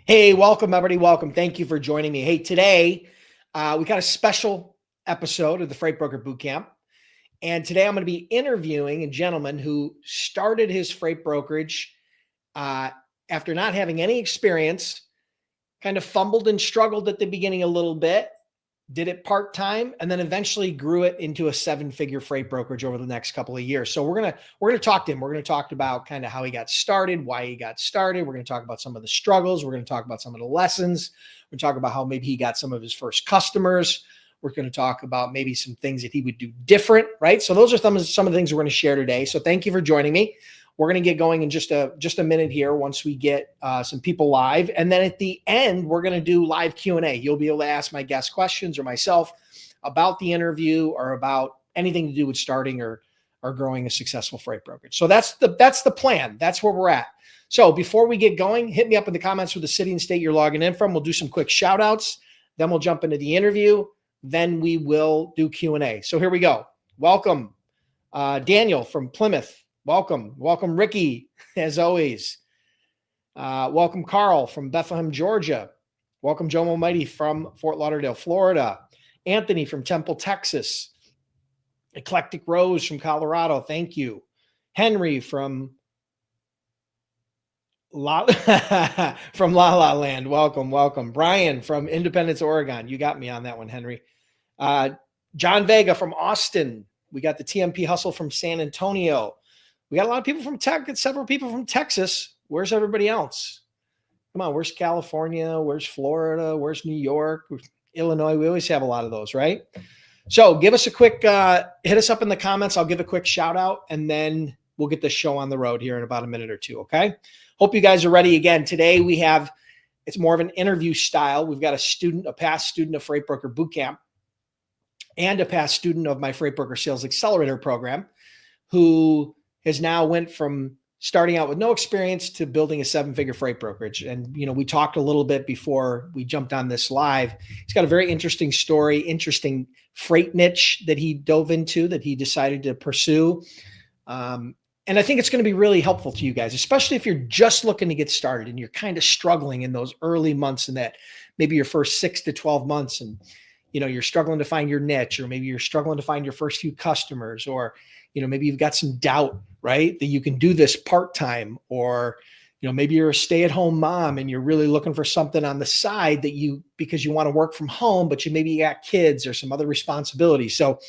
Hey, welcome, everybody. Welcome. Thank you for joining me. Hey, today we got a special episode of the Freight Broker Bootcamp. And today I'm going to be interviewing a gentleman who started his freight brokerage after not having any experience, kind of fumbled and struggled at the beginning a little bit, did it part-time, and then eventually grew it into a seven-figure freight brokerage over the next couple of years. So we're gonna talk to him. We're gonna talk about kind of how he got started, why he got started. We're gonna talk about some of the struggles. We're gonna talk about some of the lessons. We're gonna talk about how maybe he got some of his first customers. We're going to talk about maybe some things that he would do different, right? So those are some of the things we're going to share today. So thank you for joining me. We're going to get going in just a minute here once we get some people live. And then at the end, we're going to do live Q&A. You'll be able to ask my guest questions or myself about the interview or about anything to do with starting or growing a successful freight brokerage. So that's the plan. That's where we're at. So before we get going, hit me up in the comments with the city and state you're logging in from. We'll do some quick shout outs. Then we'll jump into the interview. Then we will do Q&A. So here we go. Welcome, Daniel from Plymouth. Welcome. Welcome, Ricky, as always. Welcome, Carl from Bethlehem, Georgia. Welcome, Joe Almighty from Fort Lauderdale, Florida. Anthony from Temple, Texas. Eclectic Rose from Colorado. Thank you. Henry from La La Land. Welcome, welcome. Brian from Independence, Oregon. You got me on that one, Henry. John Vega from Austin. We got the TMP Hustle from San Antonio. We got a lot of people from several people from Texas. Where's everybody else? Come on, where's California? Where's Florida? Where's New York? Illinois? We always have a lot of those, right? So give us a quick, hit us up in the comments. I'll give a quick shout out and then we'll get the show on the road here in about a minute or two, okay? Hope you guys are ready. Again, today it's more of an interview style. We've got a past student of Freight Broker Bootcamp and a past student of my Freight Broker Sales Accelerator program who has now went from starting out with no experience to building a seven-figure freight brokerage. And, we talked a little bit before we jumped on this live. He's got a very interesting story, interesting freight niche that he dove into, that he decided to pursue. And I think it's going to be really helpful to you guys, especially if you're just looking to get started and you're kind of struggling in those early months and that maybe your first 6 to 12 months and, you're struggling to find your niche, or maybe you're struggling to find your first few customers, or, maybe you've got some doubt, right, that you can do this part-time, or, maybe you're a stay-at-home mom and you're really looking for something on the side because you want to work from home, but you got kids or some other responsibilities. So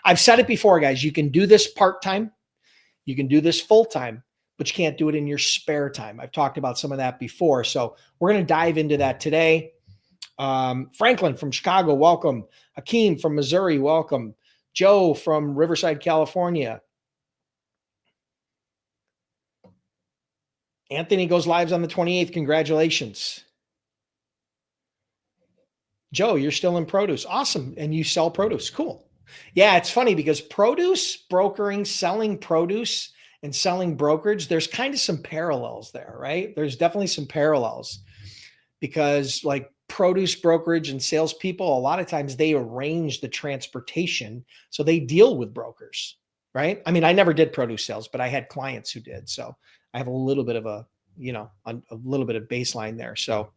I've said it before, guys, you can do this part-time. You can do this full-time, but you can't do it in your spare time. I've talked about some of that before. So we're going to dive into that today. Franklin from Chicago, welcome. Hakeem from Missouri, welcome. Joe from Riverside, California. Anthony goes live on the 28th. Congratulations. Joe, you're still in produce. Awesome. And you sell produce. Cool. Yeah, it's funny because produce brokering, selling produce and selling brokerage, there's kind of some parallels there, right? There's definitely some parallels because like produce brokerage and salespeople, a lot of times they arrange the transportation. So they deal with brokers, right? I mean, I never did produce sales, but I had clients who did. So I have a little bit of a little bit of baseline there. So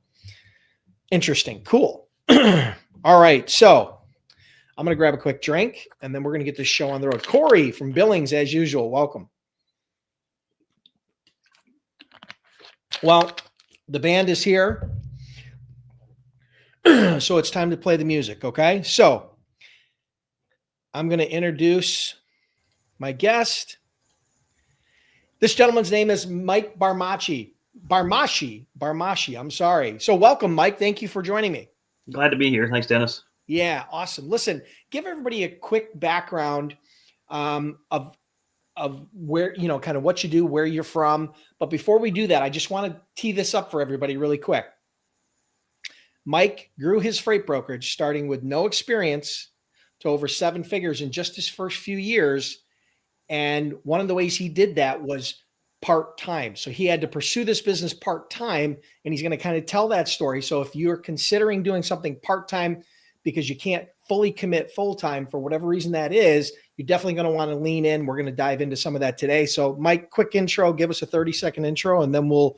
interesting. Cool. All right. So I'm going to grab a quick drink and then we're going to get this show on the road. Corey from Billings, as usual. Welcome. Well, the band is here. So it's time to play the music. Okay. So I'm going to introduce my guest. This gentleman's name is Mike Barmashi. I'm sorry. So welcome, Mike. Thank you for joining me. Glad to be here. Thanks, Dennis. Yeah, awesome. Listen, give everybody a quick background of where, kind of what you do, where you're from. But before we do that, I just want to tee this up for everybody really quick. Mike grew his freight brokerage starting with no experience to over 7 figures in just his first few years. And one of the ways he did that was part-time. So he had to pursue this business part-time, and he's going to kind of tell that story. So if you're considering doing something part-time because you can't fully commit full-time for whatever reason that is, you're definitely going to want to lean in. We're going to dive into some of that today. So Mike, quick intro, give us a 30-second intro, and then we'll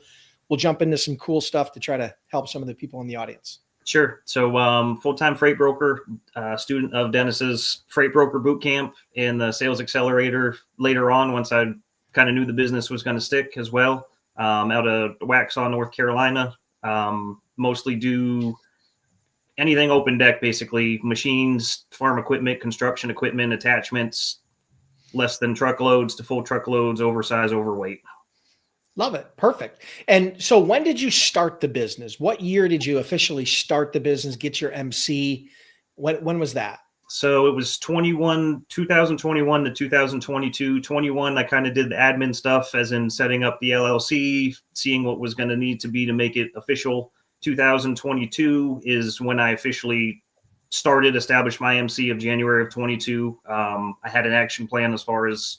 we'll jump into some cool stuff to try to help some of the people in the audience. Sure. So full-time freight broker, student of Dennis's Freight Broker Boot Camp and the Sales Accelerator later on, once I kind of knew the business was going to stick as well, out of Waxhaw, North Carolina. Mostly do anything open deck, basically machines, farm equipment, construction equipment, attachments, less than truckloads to full truckloads, oversized, overweight. Love it. Perfect. And so when did you start the business? What year did you officially start the business, get your MC? When was that? So it was 2021 to 2022. 21, I kind of did the admin stuff, as in setting up the LLC, seeing what was going to need to be to make it official. 2022 is when I officially established my MC of January of 22. I had an action plan as far as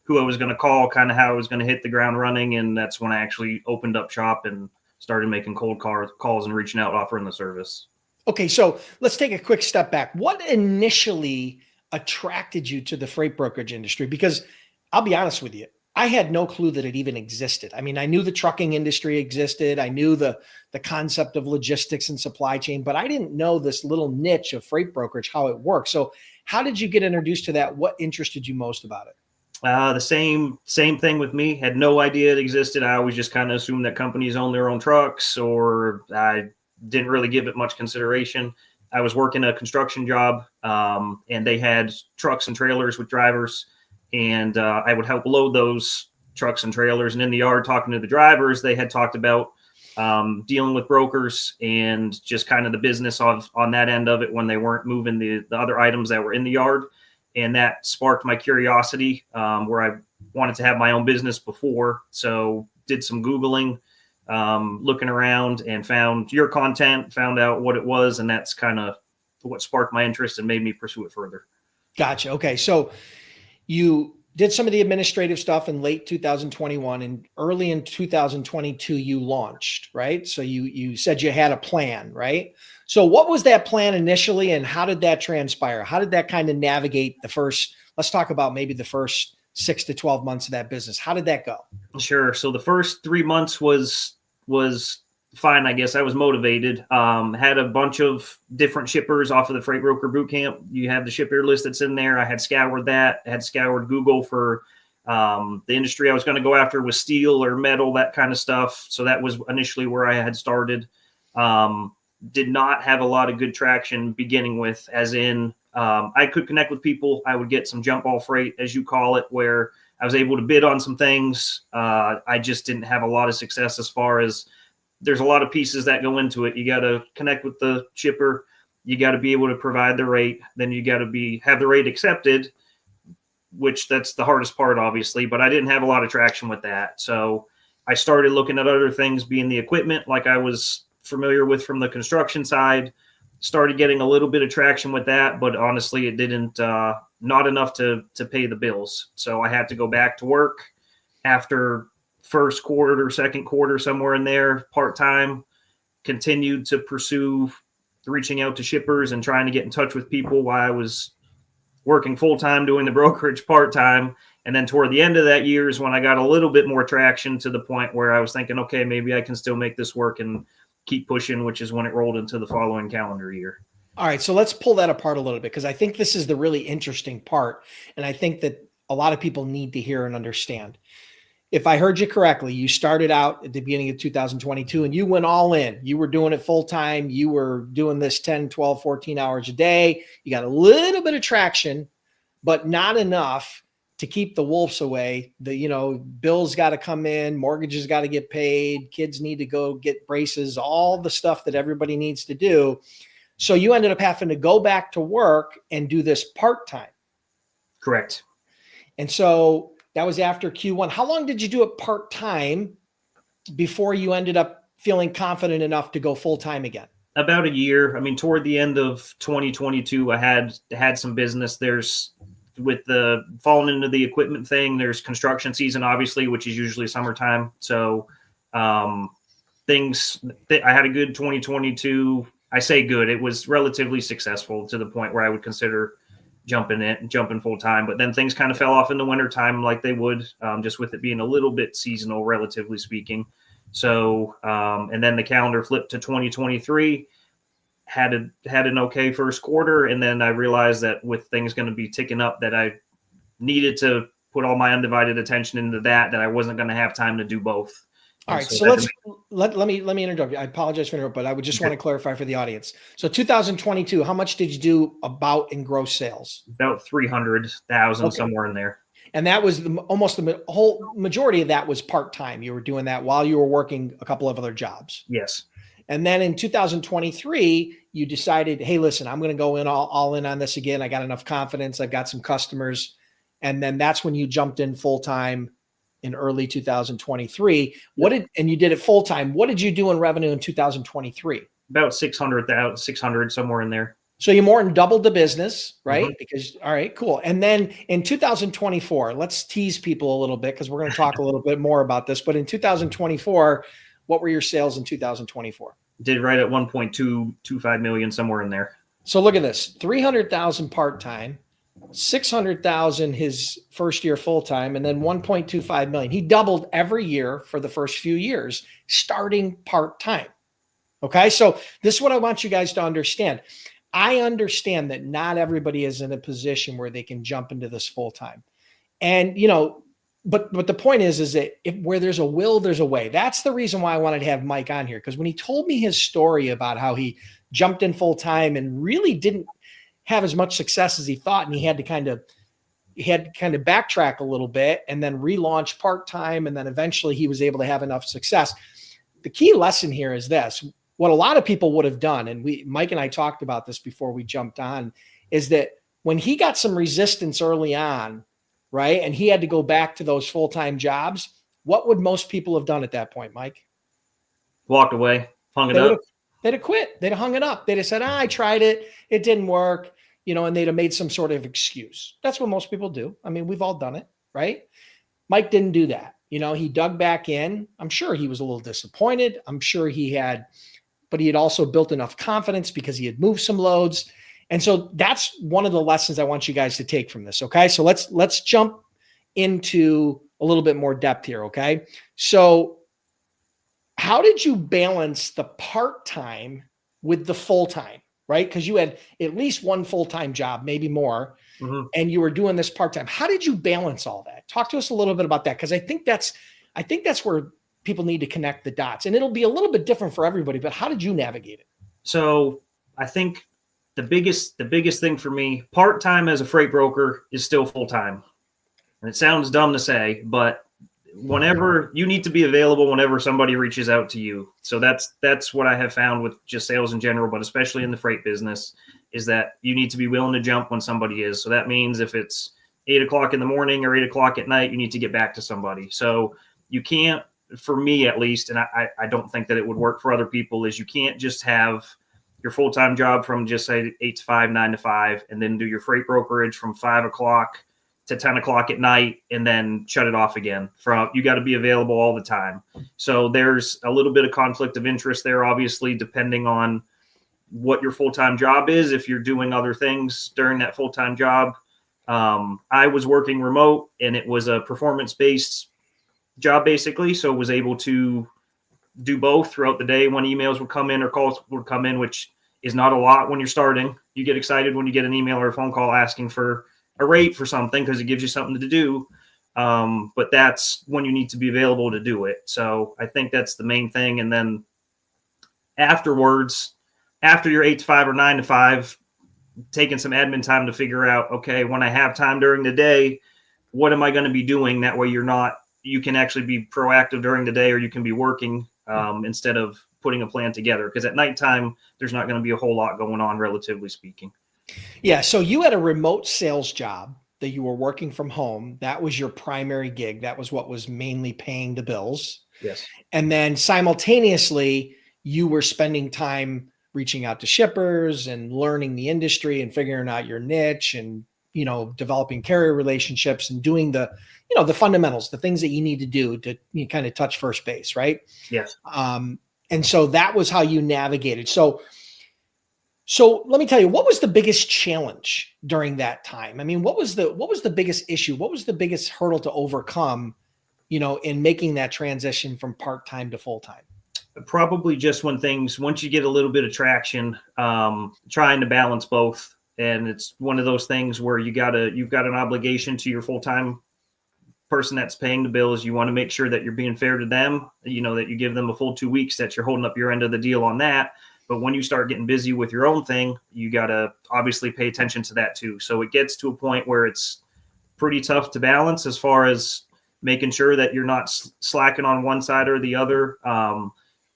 who I was going to call, kind of how I was going to hit the ground running. And that's when I actually opened up shop and started making cold calls and reaching out, offering the service. Okay. So let's take a quick step back. What initially attracted you to the freight brokerage industry? Because I'll be honest with you, I had no clue that it even existed. I mean, I knew the trucking industry existed. I knew the concept of logistics and supply chain, but I didn't know this little niche of freight brokerage, how it works. So how did you get introduced to that? What interested you most about it? The same thing with me. Had no idea it existed. I always just kind of assumed that companies own their own trucks, or I didn't really give it much consideration. I was working a construction job, and they had trucks and trailers with drivers, and I would help load those trucks and trailers. And in the yard, talking to the drivers, they had talked about dealing with brokers and just kind of the business on that end of it when they weren't moving the other items that were in the yard. And that sparked my curiosity, where I wanted to have my own business before. So did some Googling, looking around, and found your content, found out what it was. And that's kind of what sparked my interest and made me pursue it further. Gotcha. Okay. So you did some of the administrative stuff in late 2021, and early in 2022, you launched, right? So you said you had a plan, right? So what was that plan initially, and how did that transpire? How did that kind of navigate let's talk about maybe the first 6 to 12 months of that business. How did that go? Sure. So the first 3 months was fine, I guess. I was motivated. Had a bunch of different shippers off of the Freight Broker Boot Camp. You have the shipper list that's in there. I had scoured that. I had scoured Google for the industry I was going to go after was steel or metal, that kind of stuff. So that was initially where I had started. Did not have a lot of good traction beginning with, as in I could connect with people. I would get some jump ball freight, as you call it, where I was able to bid on some things. I just didn't have a lot of success as far as there's a lot of pieces that go into it. You got to connect with the shipper. You got to be able to provide the rate. Then you got to have the rate accepted, which that's the hardest part, obviously, but I didn't have a lot of traction with that. So I started looking at other things, being the equipment, like I was familiar with from the construction side, started getting a little bit of traction with that, but honestly, it didn't, not enough to pay the bills. So I had to go back to work after first quarter, second quarter, somewhere in there, part-time, continued to pursue reaching out to shippers and trying to get in touch with people while I was working full-time, doing the brokerage part-time. And then toward the end of that year is when I got a little bit more traction, to the point where I was thinking, okay, maybe I can still make this work and keep pushing, which is when it rolled into the following calendar year. All right. So let's pull that apart a little bit, because I think this is the really interesting part. And I think that a lot of people need to hear and understand. If I heard you correctly, you started out at the beginning of 2022 and you went all in. You were doing it full time. You were doing this 10, 12, 14 hours a day. You got a little bit of traction, but not enough to keep the wolves away. Bills got to come in, mortgages got to get paid, kids need to go get braces, all the stuff that everybody needs to do. So you ended up having to go back to work and do this part-time. Correct. And so that was after Q1. How long did you do it part-time before you ended up feeling confident enough to go full-time again? About a year. I mean, toward the end of 2022, I had some business. There's, with the falling into the equipment thing, there's construction season, obviously, which is usually summertime. So I had a good 2022. I say good. It was relatively successful to the point where I would consider jumping full time, but then things kind of fell off in the winter time, like they would, just with it being a little bit seasonal, relatively speaking. So, and then the calendar flipped to 2023. Had an okay first quarter, and then I realized that with things going to be ticking up, that I needed to put all my undivided attention into that. That I wasn't going to have time to do both. All right, so let me interrupt you. I apologize for interrupting, but I would just want to clarify for the audience. So 2022, how much did you do about in gross sales? About 300,000, somewhere in there. And that was almost the whole majority of that was part-time. You were doing that while you were working a couple of other jobs. Yes. And then in 2023, you decided, hey, listen, I'm going to go in all in on this again. I got enough confidence. I've got some customers. And then that's when you jumped in full-time in early 2023. And you did it full-time. What did you do in revenue in 2023? About 600, somewhere in there. So you more than doubled the business, right? Mm-hmm. Because, all right, cool. And then in 2024, let's tease people a little bit because we're going to talk a little bit more about this. But in 2024, what were your sales in 2024? Did right at 1.225 million, somewhere in there. So look at this, 300,000 part-time, 600,000 his first year full-time, and then 1.25 million. He doubled every year for the first few years, starting part-time. Okay. So this is what I want you guys to understand. I understand that not everybody is in a position where they can jump into this full-time. And, but the point is that where there's a will, there's a way. That's the reason why I wanted to have Mike on here. Because when he told me his story about how he jumped in full-time and really didn't have as much success as he thought, and he had to kind of backtrack a little bit and then relaunch part-time, and then eventually he was able to have enough success. The key lesson here is this: what a lot of people would have done, and Mike and I talked about this before we jumped on, is that when he got some resistance early on, right, and he had to go back to those full-time jobs, what would most people have done at that point, Mike? Walked away, hung it up. They'd have quit. They'd have hung it up. They'd have said, I tried it. It didn't work, and they'd have made some sort of excuse. That's what most people do. I mean, we've all done it, right? Mike didn't do that. He dug back in. I'm sure he was a little disappointed. I'm sure but he had also built enough confidence because he had moved some loads. And so that's one of the lessons I want you guys to take from this. Okay. So let's jump into a little bit more depth here. Okay. So how did you balance the part-time with the full-time, right? Because you had at least one full-time job, maybe more, and you were doing this part-time. How did you balance all that? Talk to us a little bit about that. Because I think that's where people need to connect the dots, and it'll be a little bit different for everybody, but how did you navigate it? So I think the biggest thing for me, part-time as a freight broker is still full-time. And it sounds dumb to say, but whenever you need to be available, whenever somebody reaches out to you. So that's what I have found with just sales in general, but especially in the freight business, is that you need to be willing to jump when somebody is. So that means if it's 8 o'clock in the morning or 8 o'clock at night, you need to get back to somebody. So you can't, for me at least, and I don't think that it would work for other people, is you can't just have your full-time job from just say 8 to 5, 9 to 5, and then do your freight brokerage from 5 o'clock to 10 o'clock at night and then shut it off again. You got to be available all the time. So there's a little bit of conflict of interest there, obviously, depending on what your full-time job is. If you're doing other things during that full-time job, I was working remote, and it was a performance-based job basically. So was able to do both throughout the day when emails would come in or calls would come in, which is not a lot when you're starting. You get excited when you get an email or a phone call asking for a rate for something because it gives you something to do. But that's when you need to be available to do it. So I think that's the main thing. And then afterwards, after your 8 to 5 or 9 to 5, taking some admin time to figure out, okay, when I have time during the day, what am I going to be doing? That way you can actually be proactive during the day, or you can be working instead of putting a plan together. Because at nighttime, there's not going to be a whole lot going on, relatively speaking. Yeah. So you had a remote sales job that you were working from home. That was your primary gig. That was what was mainly paying the bills. Yes. And then simultaneously, you were spending time reaching out to shippers and learning the industry and figuring out your niche and, developing carrier relationships and doing the fundamentals, the things that you need to do to kind of touch first base. Right. Yes. And so that was how you navigated. So let me tell you, what was the biggest challenge during that time? I mean, what was the biggest issue? What was the biggest hurdle to overcome in making that transition from part-time to full-time? Probably just once you get a little bit of traction, trying to balance both. And it's one of those things where you've got an obligation to your full-time person that's paying the bills. You want to make sure that you're being fair to them, that you give them a full 2 weeks, that you're holding up your end of the deal on that. But when you start getting busy with your own thing, you got to obviously pay attention to that too. So it gets to a point where it's pretty tough to balance as far as making sure that you're not slacking on one side or the other.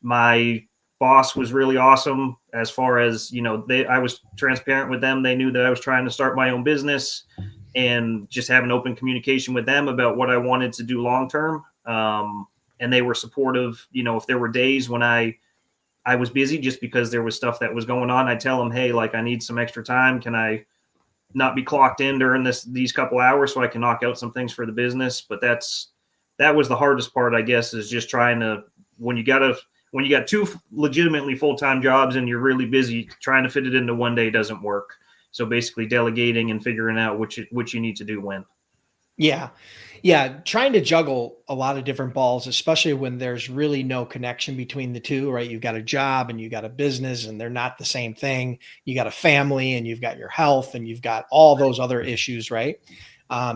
My boss was really awesome as far as, I was transparent with them. They knew that I was trying to start my own business, and just having open communication with them about what I wanted to do long-term. And they were supportive. If there were days when I was busy just because there was stuff that was going on, I'd tell them, hey, like, I need some extra time. Can I not be clocked in during these couple hours so I can knock out some things for the business? But that was the hardest part, I guess, is just trying to, when you got two legitimately full-time jobs and you're really busy, trying to fit it into one day doesn't work. So basically delegating and figuring out which you need to do when. Yeah. Yeah. Trying to juggle a lot of different balls, especially when there's really no connection between the two, right? You've got a job and you got a business, and they're not the same thing. You got a family and you've got your health and you've got all those other issues, right?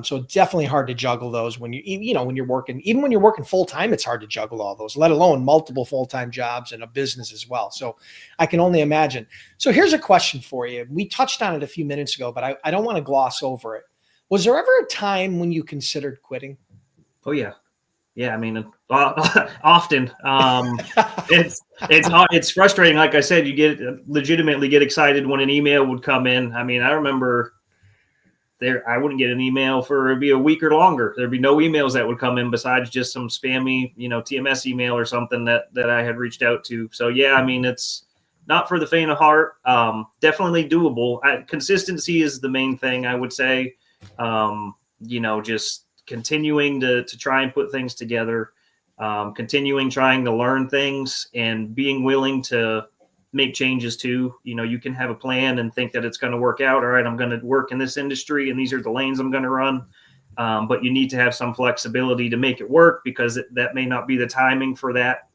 So it's definitely hard to juggle those when when you're working, even when you're working full time, it's hard to juggle all those, let alone multiple full-time jobs and a business as well. So I can only imagine. So here's a question for you. We touched on it a few minutes ago, but I don't want to gloss over it. Was there ever a time when you considered quitting? Oh yeah. Yeah. I mean, often, it's frustrating. Like I said, you legitimately get excited when an email would come in. I mean, I remember I wouldn't get an email for it'd be a week or longer. There'd be no emails that would come in besides just some spammy, TMS email or something that I had reached out to. So yeah, I mean, it's not for the faint of heart. Definitely doable. Consistency is the main thing, I would say. Just continuing to try and put things together, trying to learn things, and being willing to make changes too. You can have a plan and think that it's going to work out. All right, I'm going to work in this industry and these are the lanes I'm going to run. But you need to have some flexibility to make it work, because that may not be the timing for that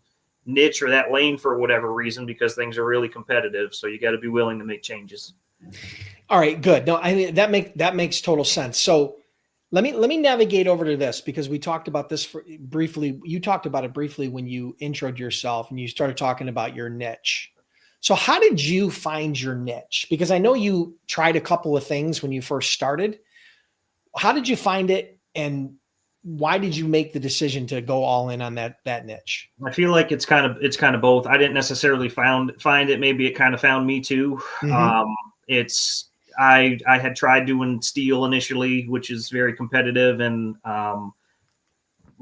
niche or that lane for whatever reason, because things are really competitive. So you got to be willing to make changes. All right, good. No, I mean, that makes total sense. So let me navigate over to this, because we talked about this briefly. You talked about it briefly when you introed yourself and you started talking about your niche. So how did you find your niche? Because I know you tried a couple of things when you first started. How did you find it, and why did you make the decision to go all in on that niche? I feel like it's kind of both. I didn't necessarily find it. Maybe it kind of found me too. Mm-hmm. I had tried doing steel initially, which is very competitive, and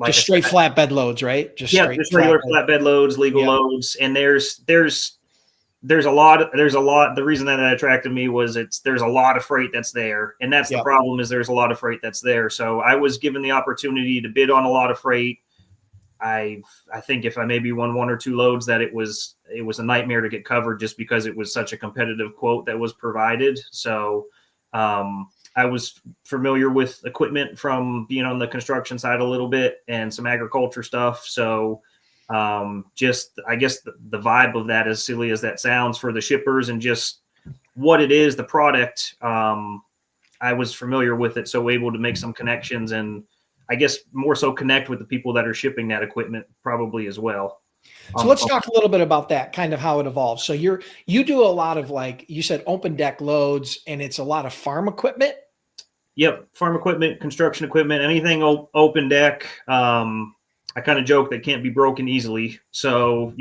just straight flatbed loads, right? Just regular flatbed loads, legal loads. And there's a lot. The reason that attracted me was there's a lot of freight that's there, and that's the problem, is there's a lot of freight that's there. So I was given the opportunity to bid on a lot of freight. I think if I maybe won one or two loads, that it was a nightmare to get covered, just because it was such a competitive quote that was provided. So I was familiar with equipment from being on the construction side a little bit, and some agriculture stuff. So just, I guess the vibe of that, as silly as that sounds, for the shippers and just what it is, the product, I was familiar with it. So able to make some connections, and I guess more so connect with the people that are shipping that equipment probably as well. So let's talk a little bit about that, kind of how it evolves. So you do a lot of, like you said, open deck loads, and it's a lot of farm equipment. Yep. Farm equipment, construction equipment, anything open deck. I kind of joke that can't be broken easily. So,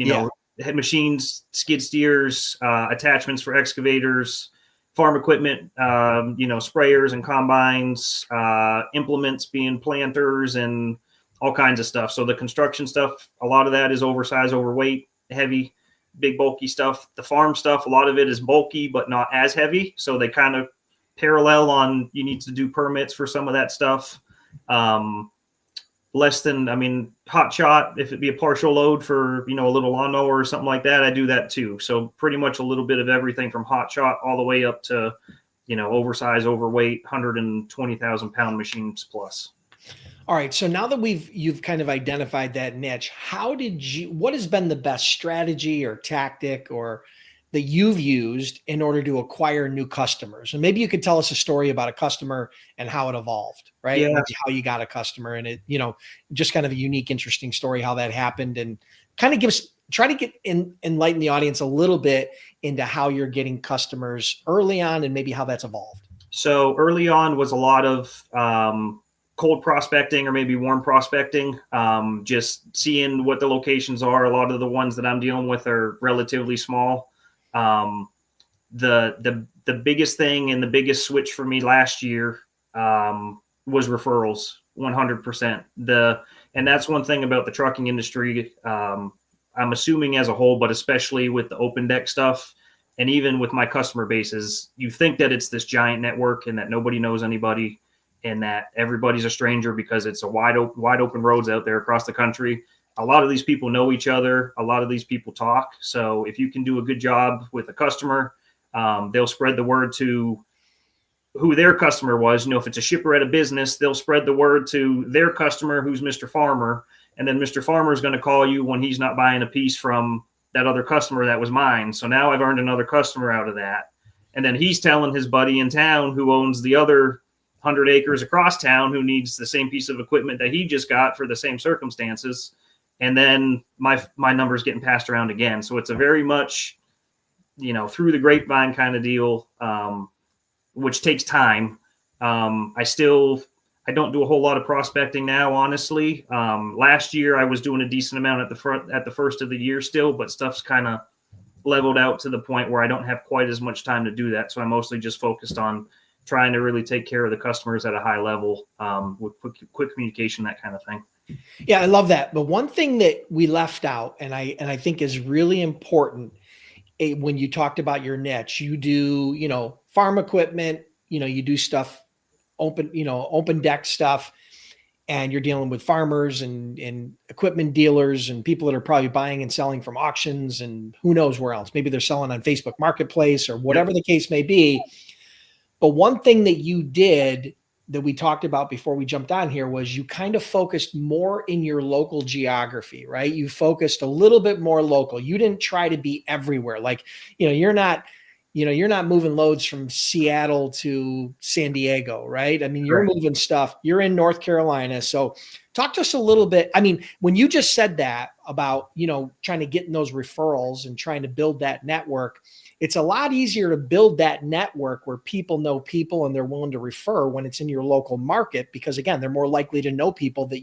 head machines, skid steers, attachments for excavators, farm equipment, sprayers and combines, implements being planters, and all kinds of stuff. So the construction stuff, a lot of that is oversized, overweight, heavy, big, bulky stuff. The farm stuff, a lot of it is bulky, but not as heavy. So they kind of parallel on, you need to do permits for some of that stuff. Hot shot, if it be a partial load for, a little lawnmower or something like that, I do that too. So pretty much a little bit of everything from hot shot all the way up to, oversized, overweight, 120,000 pound machines plus. All right. So now that you've kind of identified that niche, what has been the best strategy or tactic or that you've used in order to acquire new customers? And maybe you could tell us a story about a customer and how it evolved, right? Yeah. Maybe how you got a customer and it, just kind of a unique, interesting story, how that happened, and kind of try to enlighten the audience a little bit into how you're getting customers early on and maybe how that's evolved. So early on was a lot of cold prospecting or maybe warm prospecting, just seeing what the locations are. A lot of the ones that I'm dealing with are relatively small. The biggest thing and the biggest switch for me last year was referrals, 100%. And that's one thing about the trucking industry. I'm assuming as a whole, but especially with the open deck stuff, and even with my customer bases, you think that it's this giant network and that nobody knows anybody and that everybody's a stranger because it's a wide open roads out there across the country. A lot of these people know each other. A lot of these people talk. So if you can do a good job with a customer, they'll spread the word to who their customer was. If it's a shipper at a business, they'll spread the word to their customer, who's Mr. Farmer. And then Mr. Farmer is going to call you when he's not buying a piece from that other customer that was mine. So now I've earned another customer out of that. And then he's telling his buddy in town who owns the other 100 acres across town who needs the same piece of equipment that he just got for the same circumstances. And then my number's getting passed around again. So it's a very much, through the grapevine kind of deal, which takes time. I don't do a whole lot of prospecting now, honestly. Last year I was doing a decent amount at the first of the year still, but stuff's kind of leveled out to the point where I don't have quite as much time to do that. So I'm mostly just focused on trying to really take care of the customers at a high level, with quick communication, that kind of thing. Yeah, I love that. But one thing that we left out, and I think is really important, when you talked about your niche, you do, farm equipment, you do stuff open deck stuff, and you're dealing with farmers and equipment dealers and people that are probably buying and selling from auctions and who knows where else. Maybe they're selling on Facebook Marketplace or whatever the case may be. But one thing that you did that we talked about before we jumped on here was you kind of focused more in your local geography, right? You focused a little bit more local. You didn't try to be everywhere. Like, you're not moving loads from Seattle to San Diego, right? I mean, you're moving stuff. You're in North Carolina. So talk to us a little bit. I mean, when you just said that about, trying to get in those referrals and trying to build that network, it's a lot easier to build that network where people know people and they're willing to refer when it's in your local market, because again, they're more likely to know people that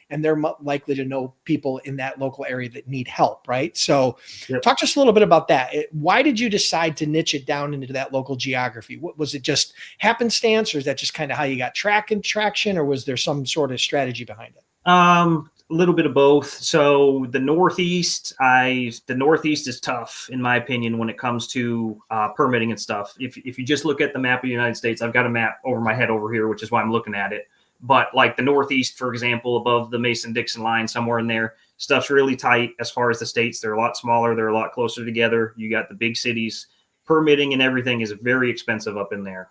and they're likely to know people in that local area that need help, right? So talk to us a little bit about that. Why did you decide to niche it down into that local geography? What was it, just happenstance, or is that just kind of how you got traction, or was there some sort of strategy behind it? A little bit of both. So the Northeast is tough, in my opinion, when it comes to permitting and stuff. If you just look at the map of the United States, I've got a map over my head over here, which is why I'm looking at it. But like the Northeast, for example, above the Mason-Dixon line, somewhere in there, stuff's really tight as far as the states. They're a lot smaller. They're a lot closer together. You got the big cities. Permitting and everything is very expensive up in there.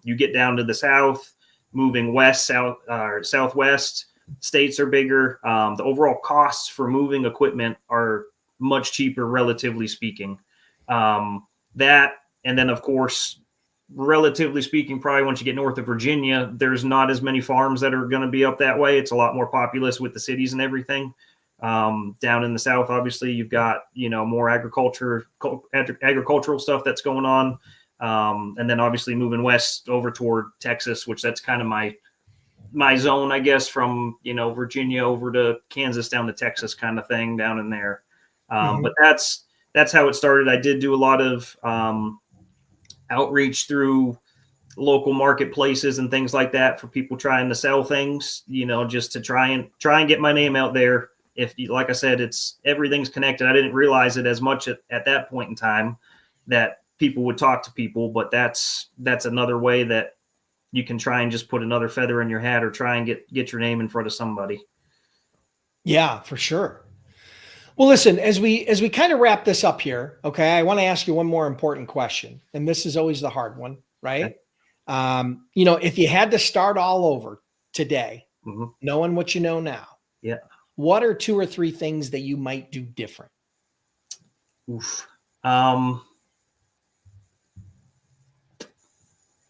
You get down to the south, moving southwest, states are bigger. The overall costs for moving equipment are much cheaper, relatively speaking. That, and then of course, relatively speaking, probably once you get north of Virginia, there's not as many farms that are going to be up that way. It's a lot more populous with the cities and everything. Down in the south, obviously, you've got more agricultural stuff that's going on, and then obviously moving west over toward Texas, which that's kind of my zone, I guess, from Virginia over to Kansas down to Texas, kind of thing down in there. But that's how it started. I did do a lot of outreach through local marketplaces and things like that for people trying to sell things, just to try and get my name out there. If, like I said, everything's connected. I didn't realize it as much at that point in time that people would talk to people, but that's another way that you can try and just put another feather in your hat or try and get your name in front of somebody. Yeah, for sure. Well, listen, as we kind of wrap this up here, okay, I want to ask you one more important question, and this is always the hard one, right? Okay. If you had to start all over today, knowing what you know now, Yeah. what are 2 or 3 things that you might do different? Oof.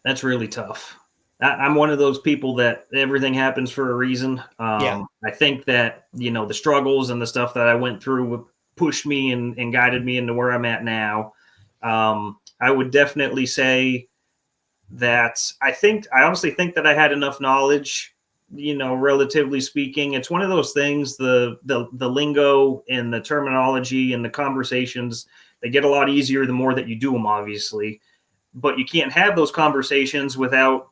That's really tough. I'm one of those people that everything happens for a reason. Yeah. I think that, the struggles and the stuff that I went through pushed me and guided me into where I'm at now. I would definitely say that I honestly think that I had enough knowledge, relatively speaking. It's one of those things, the lingo and the terminology and the conversations, they get a lot easier the more that you do them, obviously. But you can't have those conversations without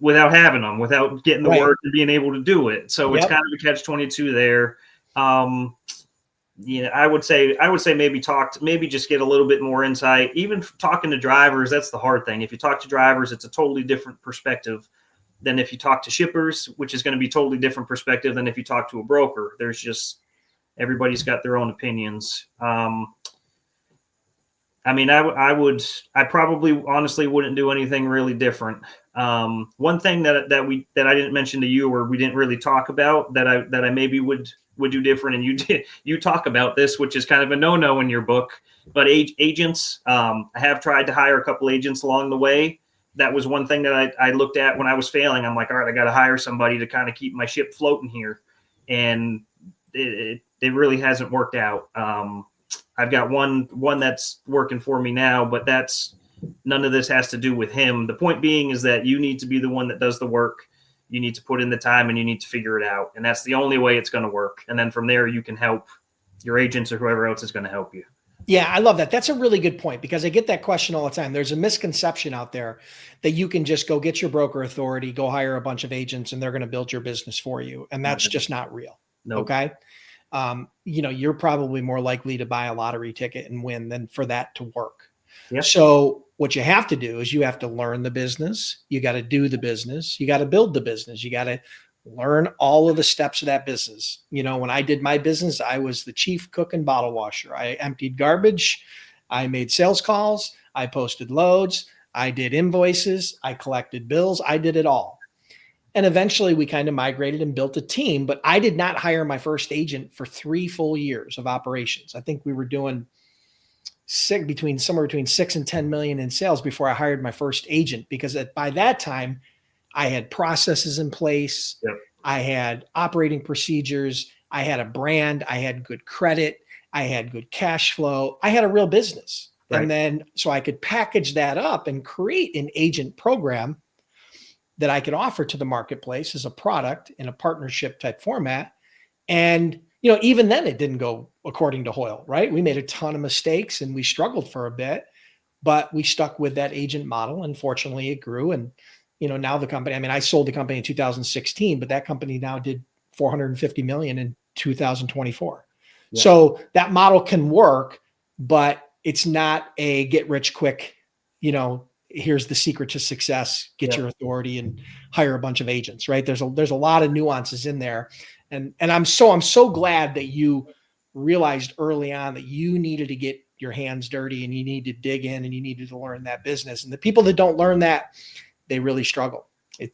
having them, without getting the Right. work and being able to do it. So it's Yep. kind of a catch-22 there. I would say maybe just get a little bit more insight. Even talking to drivers, that's the hard thing. If you talk to drivers, it's a totally different perspective than if you talk to shippers, which is going to be totally different perspective than if you talk to a broker. There's just, everybody's got their own opinions. I probably honestly wouldn't do anything really different. One thing that I didn't mention to you, or we didn't really talk about, that I maybe would do different, and you talk about this, which is kind of a no-no in your book, but agents. I have tried to hire a couple agents along the way. That was one thing that I looked at when I was failing. I'm like, all right, I got to hire somebody to kind of keep my ship floating here, and it really hasn't worked out. I've got one that's working for me now, but none of this has to do with him. The point being is that you need to be the one that does the work. You need to put in the time and you need to figure it out. And that's the only way it's going to work. And then from there, you can help your agents or whoever else is going to help you. Yeah, I love that. That's a really good point, because I get that question all the time. There's a misconception out there that you can just go get your broker authority, go hire a bunch of agents, and they're going to build your business for you. And that's just not real. Nope. Okay. You're probably more likely to buy a lottery ticket and win than for that to work. Yep. So what you have to do is you have to learn the business. You got to do the business. You got to build the business. You got to learn all of the steps of that business. When I did my business, I was the chief cook and bottle washer. I emptied garbage. I made sales calls. I posted loads. I did invoices. I collected bills. I did it all. And eventually we kind of migrated and built a team, but I did not hire my first agent for 3 full years of operations. I think we were doing somewhere between 6 and 10 million in sales before I hired my first agent, because by that time I had processes in place. Yep. I had operating procedures. I had a brand. I had good credit. I had good cash flow. I had a real business. Right. And then, so I could package that up and create an agent program that I could offer to the marketplace as a product in a partnership type format. And, even then it didn't go according to Hoyle, right? We made a ton of mistakes and we struggled for a bit, but we stuck with that agent model. And fortunately it grew. And, now the company, I sold the company in 2016, but that company now did 450 million in 2024. Yeah. So that model can work, but it's not a get rich quick, here's the secret to success, get your authority and hire a bunch of agents, right? There's a lot of nuances in there. And I'm so glad that you realized early on that you needed to get your hands dirty and you need to dig in and you needed to learn that business. And the people that don't learn that, they really struggle.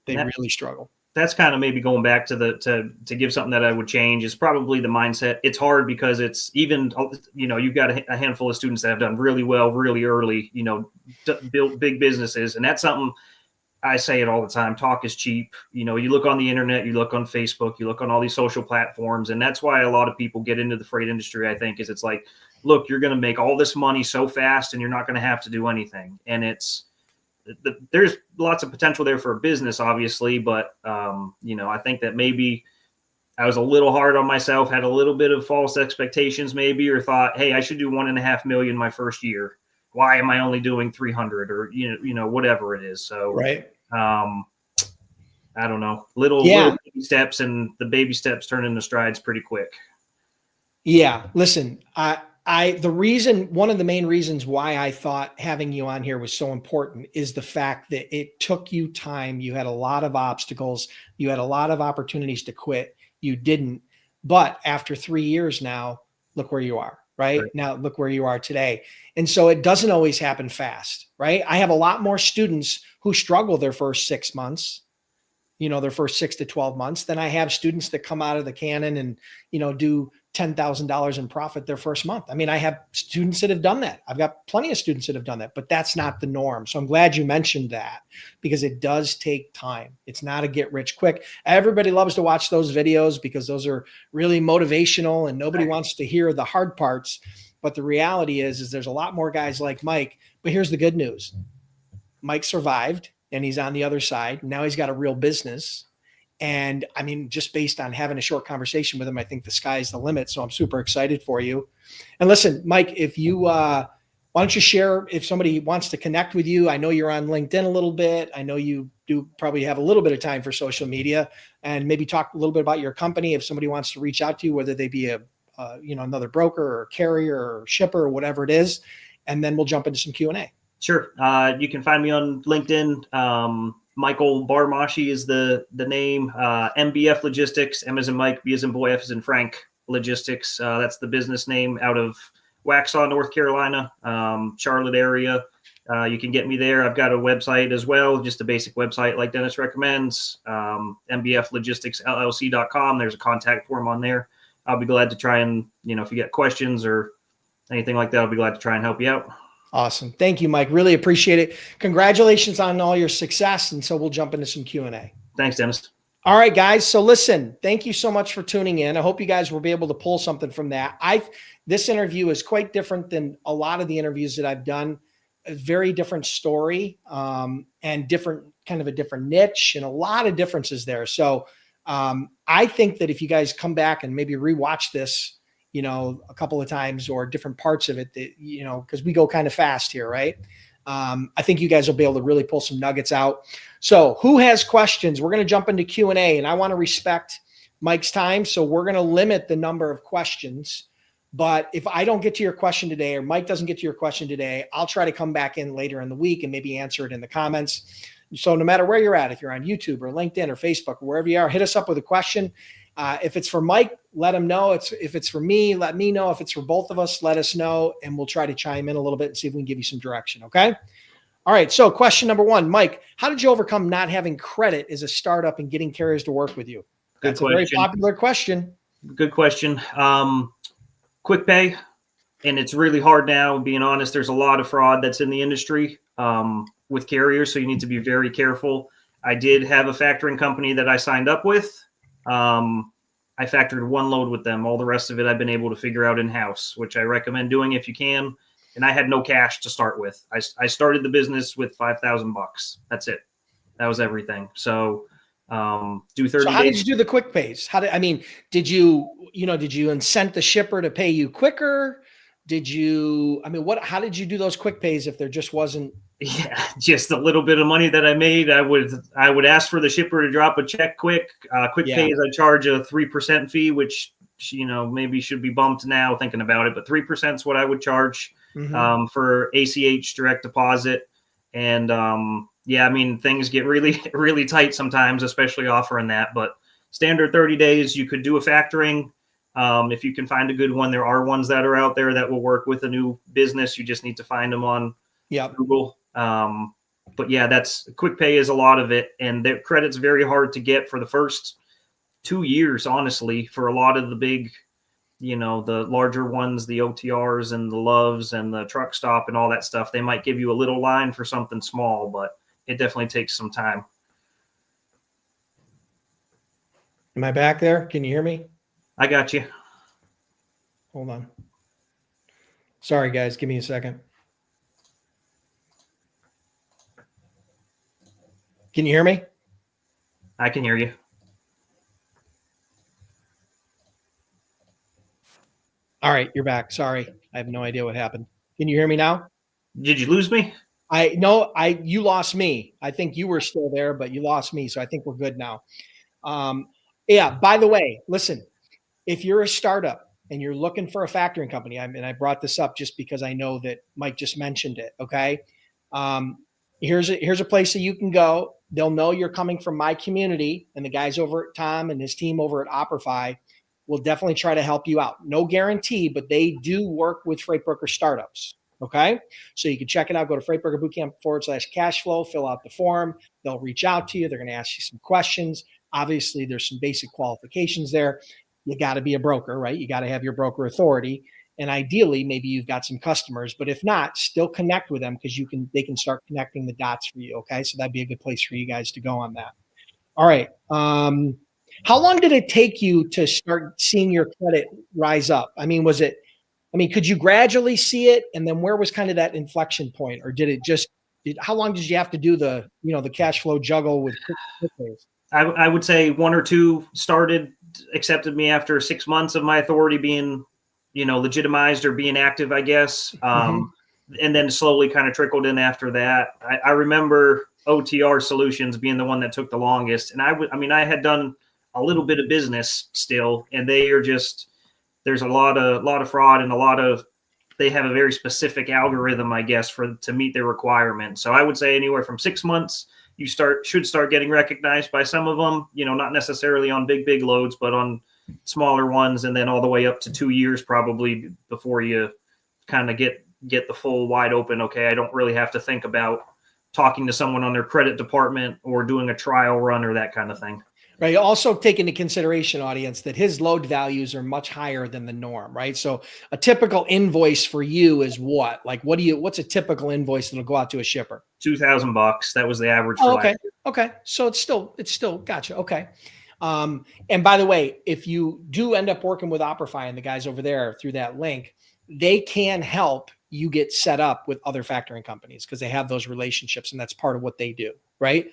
Really struggle. That's kind of maybe going back to give something that I would change is probably the mindset. It's hard because it's even, you've got a handful of students that have done really well, really early, built big businesses. And that's something I say it all the time. Talk is cheap. You look on the internet, you look on Facebook, you look on all these social platforms. And that's why a lot of people get into the freight industry, I think, is it's like, look, you're going to make all this money so fast and you're not going to have to do anything. And there's lots of potential there for a business, obviously, but I think that maybe I was a little hard on myself, had a little bit of false expectations, maybe, or thought, hey, I should do 1.5 million my first year. Why am I only doing 300 or whatever it is? So right. I don't know, little baby steps, and the baby steps turn into strides pretty quick. Yeah, listen, one of the main reasons why I thought having you on here was so important is the fact that it took you time. You had a lot of obstacles. You had a lot of opportunities to quit. You didn't. But after 3 years now, look where you are, right? Now, look where you are today. And so it doesn't always happen fast, right? I have a lot more students who struggle their first 6 months their first 6 to 12 months. Then I have students that come out of the cannon and, do $10,000 in profit their first month. I mean, I have students that have done that. I've got plenty of students that have done that, but that's not the norm. So I'm glad you mentioned that, because it does take time. It's not a get rich quick. Everybody loves to watch those videos because those are really motivational and nobody wants to hear the hard parts. But the reality is there's a lot more guys like Mike. But here's the good news. Mike survived and he's on the other side. Now he's got a real business. And I mean, just based on having a short conversation with him, I think the sky's the limit. So I'm super excited for you. And listen, Mike, if you, why don't you share if somebody wants to connect with you? I know you're on LinkedIn a little bit. I know you do probably have a little bit of time for social media, and maybe talk a little bit about your company. If somebody wants to reach out to you, whether they be another broker or carrier or shipper or whatever it is, and then we'll jump into some Q&A. Sure. You can find me on LinkedIn. Michael Barmashi is the name. MBF Logistics, M as in Mike, B as in boy, F as in Frank Logistics. That's the business name out of Waxhaw, North Carolina, Charlotte area. You can get me there. I've got a website as well, just a basic website like Dennis recommends, mbflogisticsllc.com. There's a contact form on there. I'll be glad to try and, if you get questions or anything like that, I'll be glad to try and help you out. Awesome. Thank you, Mike. Really appreciate it. Congratulations on all your success. And so we'll jump into some Q&A. Thanks, Dennis. All right, guys. So listen, thank you so much for tuning in. I hope you guys will be able to pull something from that. This interview is quite different than a lot of the interviews that I've done. A very different story, and a different niche, and a lot of differences there. So I think that if you guys come back and maybe rewatch this, a couple of times, or different parts of it, that, because we go kind of fast here, right? I think you guys will be able to really pull some nuggets out. So who has questions? We're going to jump into Q&A, and I want to respect Mike's time. So we're going to limit the number of questions. But if I don't get to your question today, or Mike doesn't get to your question today, I'll try to come back in later in the week and maybe answer it in the comments. So no matter where you're at, if you're on YouTube or LinkedIn or Facebook or wherever you are, hit us up with a question. If it's for Mike, let him know. If it's for me, let me know. If it's for both of us, let us know, and we'll try to chime in a little bit and see if we can give you some direction. Okay. All right. So question number one, Mike, how did you overcome not having credit as a startup and getting carriers to work with you? That's a very popular question. Good question. Quick pay. And it's really hard now, being honest. There's a lot of fraud that's in the industry with carriers. So you need to be very careful. I did have a factoring company that I signed up with. I factored one load with them. All the rest of it I've been able to figure out in-house, which I recommend doing if you can. And I had no cash to start with. I started the business with $5,000. That's it. That was everything. So do 30 days. So how did you do the quick pays? Did you incent the shipper to pay you quicker? How did you do those quick pays if there just wasn't? Yeah, just a little bit of money that I made. I would ask for the shipper to drop a check quick. Quick pays, I charge a 3% fee, which, maybe should be bumped now thinking about it, but 3% is what I would charge for ACH direct deposit. And things get really, really tight sometimes, especially offering that. But standard 30 days, you could do a factoring. If you can find a good one, there are ones that are out there that will work with a new business. You just need to find them on Google. But yeah, that's quick pay is a lot of it. And their credit's very hard to get for the first 2 years, honestly, for a lot of the big, the larger ones, the OTRs and the Loves and the Truck Stop and all that stuff. They might give you a little line for something small, but it definitely takes some time. Am I back there? Can you hear me? I got you. Hold on. Sorry, guys. Give me a second. Can you hear me? I can hear you. All right, you're back. Sorry. I have no idea what happened. Can you hear me now? Did you lose me? You lost me. I think you were still there, but you lost me. So I think we're good now. By the way, listen, if you're a startup and you're looking for a factoring company, and I brought this up just because I know that Mike just mentioned it. Okay. Here's a place that you can go. They'll know you're coming from my community, and the guys over at Tom and his team over at Operify will definitely try to help you out. No guarantee, but they do work with freight broker startups. Okay. So you can check it out. Go to freightbrokerbootcamp/cash flow, fill out the form. They'll reach out to you. They're going to ask you some questions. Obviously, there's some basic qualifications there. You got to be a broker, right? You got to have your broker authority. And ideally, maybe you've got some customers, but if not, still connect with them because they can start connecting the dots for you. Okay. So that'd be a good place for you guys to go on that. All right. How long did it take you to start seeing your credit rise up? I mean, could you gradually see it? And then where was kind of that inflection point? Or how long did you have to do the cash flow juggle with quick? I would say one or two accepted me after 6 months of my authority being, legitimized or being active, I guess. And then slowly kind of trickled in after that. I remember OTR Solutions being the one that took the longest. And I had done a little bit of business still, and there's a lot of fraud and they have a very specific algorithm, I guess, to meet their requirements. So I would say anywhere from 6 months, you should start getting recognized by some of them, not necessarily on big loads, but on smaller ones, and then all the way up to 2 years probably before you kind of get the full wide open. Okay, I don't really have to think about talking to someone on their credit department or doing a trial run or that kind of thing. Right. Also take into consideration, audience, that his load values are much higher than the norm, right? So a typical invoice for you is what? Like, what's a typical invoice that'll go out to a shipper? $2,000. That was the average. Oh, okay. Okay. So it's still gotcha. Okay. And by the way, if you do end up working with Operify and the guys over there through that link, they can help you get set up with other factoring companies because they have those relationships, and that's part of what they do, right?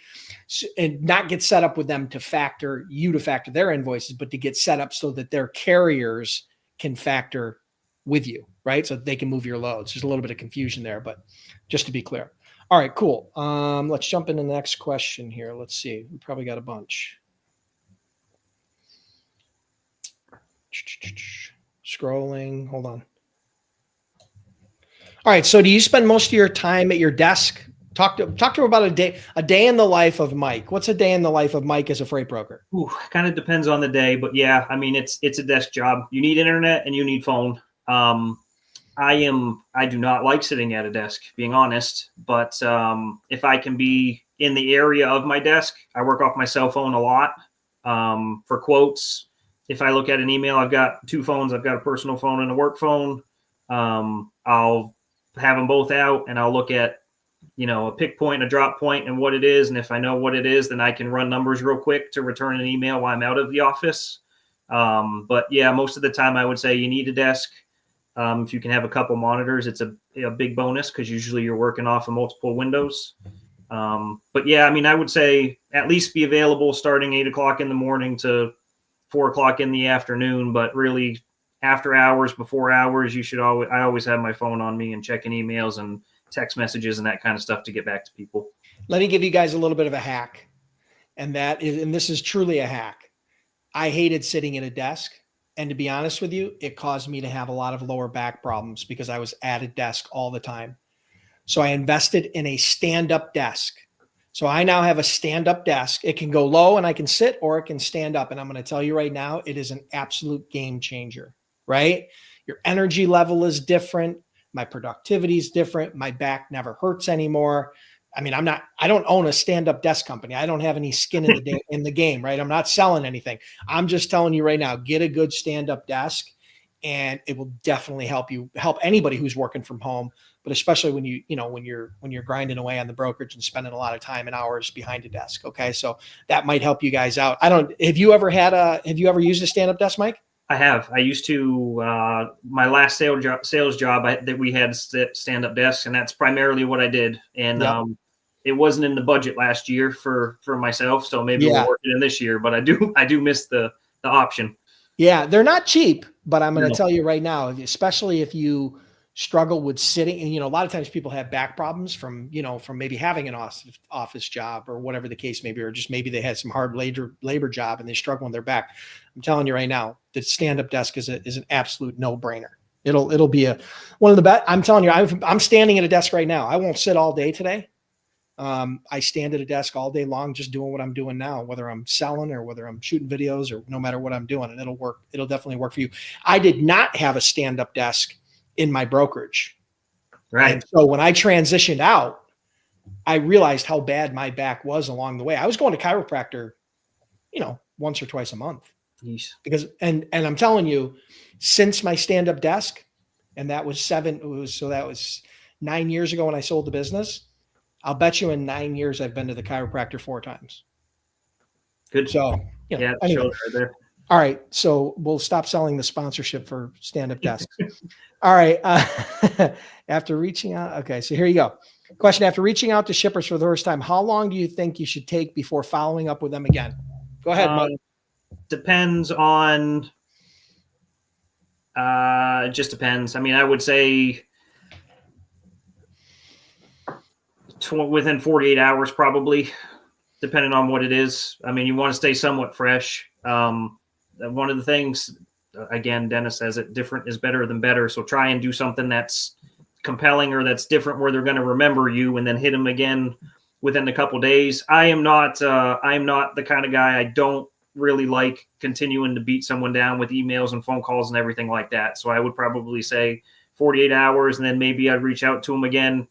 So, and not get set up with them to factor their invoices, but to get set up so that their carriers can factor with you, right? So that they can move your loads. There's a little bit of confusion there, but just to be clear. All right, cool. Let's jump into the next question here. Let's see. We probably got a bunch. Scrolling. Hold on. All right. So do you spend most of your time at your desk? Talk to him about a day in the life of Mike. What's a day in the life of Mike as a freight broker? Kind of depends on the day, but yeah, I mean, it's a desk job. You need internet and you need phone. I do not like sitting at a desk, being honest, but if I can be in the area of my desk, I work off my cell phone a lot for quotes. If I look at an email, I've got two phones. I've got a personal phone and a work phone. I'll have them both out and I'll look at, a pick point, a drop point, and what it is. And if I know what it is, then I can run numbers real quick to return an email while I'm out of the office. But yeah, most of the time I would say you need a desk. If you can have a couple monitors, it's a big bonus because usually you're working off of multiple windows. But yeah, I mean, I would say at least be available starting 8 o'clock in the morning to 4 o'clock in the afternoon, but really after hours, before hours, I always have my phone on me and checking emails and text messages and that kind of stuff to get back to people. Let me give you guys a little bit of a hack. And this is truly a hack. I hated sitting at a desk. And to be honest with you, it caused me to have a lot of lower back problems because I was at a desk all the time. So I invested in a stand-up desk. So I now have a stand-up desk. It can go low and I can sit, or it can stand up. And I'm going to tell you right now, it is an absolute game changer, right? Your energy level is different. My productivity is different. My back never hurts anymore. I mean, I don't own a stand-up desk company. I don't have any skin in the game, right? I'm not selling anything. I'm just telling you right now, get a good stand-up desk and it will definitely help anybody who's working from home, but especially when you're grinding away on the brokerage and spending a lot of time and hours behind a desk. Okay. So that might help you guys out. Have you ever used a stand-up desk, Mike? I have. I used to, my last sales job that we had stand-up desks, and that's primarily what I did. And yep. It wasn't in the budget last year for myself, so maybe we'll work it in this year. But I do miss the option. Yeah, they're not cheap, but I'm going to tell you right now, especially if you struggle with sitting, and a lot of times people have back problems from maybe having an office job or whatever the case may be, or just maybe they had some hard labor job and they struggle on their back. I'm telling you right now, the stand-up desk is an absolute no-brainer. It'll be one of the best. I'm telling you, I'm standing at a desk right now. I won't sit all day today. I stand at a desk all day long, just doing what I'm doing now, whether I'm selling or whether I'm shooting videos or no matter what I'm doing, and it'll work. It'll definitely work for you. I did not have a stand-up desk in my brokerage. Right. And so when I transitioned out, I realized how bad my back was along the way. I was going to chiropractor, once or twice a month Yeesh. because, and I'm telling you, since my stand-up desk, and that was 9 years ago when I sold the business, I'll bet you in 9 years, I've been to the chiropractor 4 times. Good. So, Yeah. anyway. Shows right there. All right. So we'll stop selling the sponsorship for stand-up desks. All right. After reaching out. Okay. So here you go. Question. After reaching out to shippers for the first time, how long do you think you should take before following up with them again? Go ahead, Mike. Depends on, it just depends. I mean, I would say within 48 hours, probably, depending on what it is. I mean, you want to stay somewhat fresh. One of the things, again, Dennis says it, different is better than better. So try and do something that's compelling or that's different where they're going to remember you and then hit them again within a couple days. I am not the kind of guy. I don't really like continuing to beat someone down with emails and phone calls and everything like that. So I would probably say 48 hours, and then maybe I'd reach out to them again.